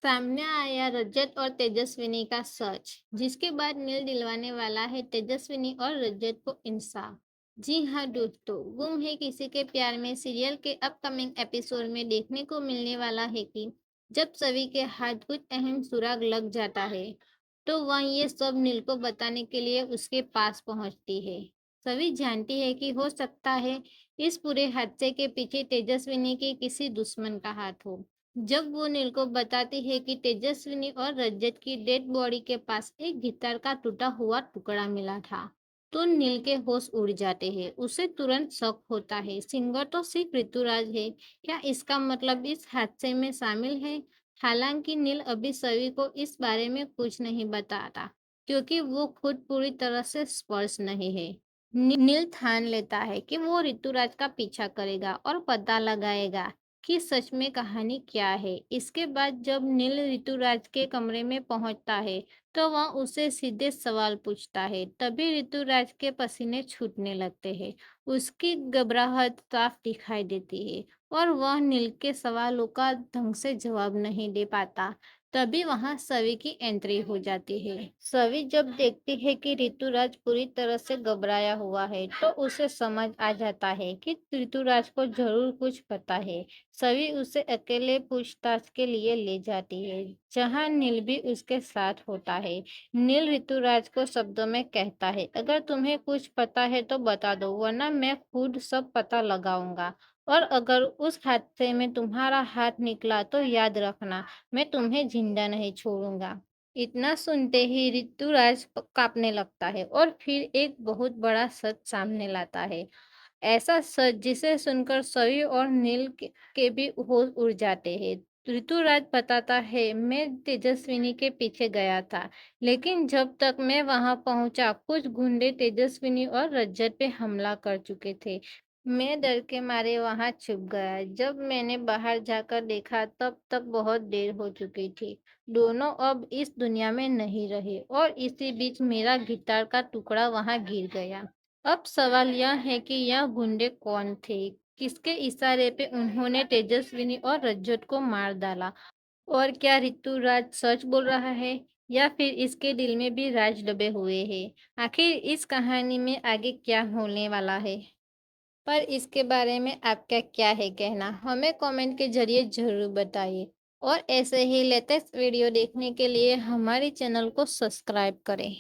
सामने आया रजत और तेजस्विनी का सच, जिसके बाद नील दिलवाने वाला है तेजस्विनी और रजत को इंसाफ। जी हाँ दोस्तों, गुम है किसी के प्यार में सीरियल के अपकमिंग एपिसोड में देखने को मिलने वाला है कि जब सभी के हाथ कुछ अहम सुराग लग जाता है, तो वह ये सब नील को बताने के लिए उसके पास पहुंचती है। सभी जानती है कि हो सकता है इस पूरे हादसे के पीछे तेजस्विनी के किसी दुश्मन का हाथ हो। जब वो नील को बताती है कि तेजस्विनी और रजत की डेड बॉडी के पास एक गिटार का टूटा हुआ टुकड़ा मिला था, तो नील के होश उड़ जाते हैं। उसे तुरंत शक होता है, सिंगर तो सिर्फ ऋतुराज है, क्या इसका मतलब इस हादसे में शामिल है। हालांकि नील अभी सभी को इस बारे में कुछ नहीं बताता, क्योंकि वो खुद पूरी तरह से स्पर्श नहीं है। नील ठान लेता है कि वो ऋतुराज का पीछा करेगा और पता लगाएगा कि सच में कहानी क्या है। इसके बाद जब नील ऋतुराज के कमरे में पहुंचता है, तो वह उससे सीधे सवाल पूछता है। तभी ऋतुराज के पसीने छूटने लगते हैं, उसकी घबराहट साफ दिखाई देती है और वह नील के सवालों का ढंग से जवाब नहीं दे पाता। तभी वहां सवी की एंट्री हो जाती है। सवी जब देखती है कि ऋतुराज पूरी तरह से घबराया हुआ है, तो उसे समझ आ जाता है कि ऋतुराज को जरूर कुछ पता है। सभी उसे अकेले पूछताछ के लिए ले जाती है, जहां नील भी उसके साथ होता है। नील ऋतुराज को शब्दों में कहता है, अगर तुम्हें कुछ पता है तो बता दो, वरना मैं खुद सब पता लगाऊंगा। और अगर उस हादसे में तुम्हारा हाथ निकला तो याद रखना, मैं तुम्हें जिंदा नहीं छोड़ूंगा। इतना सुनते ही ऋतुराज कांपने लगता है और फिर एक बहुत बड़ा सच सामने लाता है। ऐसा सच जिसे सुनकर सभी और नील के भी होश उड़ जाते हैं। ऋतुराज बताता है, मैं तेजस्विनी के पीछे गया था, लेकिन जब तक मैं वहां पहुंचा, कुछ गुंडे तेजस्विनी और रज्जत पे हमला कर चुके थे। मैं डर के मारे वहां छुप गया। जब मैंने बाहर जाकर देखा, तब तक बहुत देर हो चुकी थी। दोनों अब इस दुनिया में नहीं रहे और इसी बीच मेरा गिटार का टुकड़ा वहां गिर गया। अब सवाल यह है कि यह गुंडे कौन थे, किसके इशारे पे उन्होंने तेजस्विनी और रज्जत को मार डाला, और क्या ऋतुराज सच बोल रहा है या फिर इसके दिल में भी राज दबे हुए हैं। आखिर इस कहानी में आगे क्या होने वाला है, पर इसके बारे में आपका क्या है कहना, हमें कमेंट के जरिए जरूर बताइए। और ऐसे ही लेटेस्ट वीडियो देखने के लिए हमारे चैनल को सब्सक्राइब करें।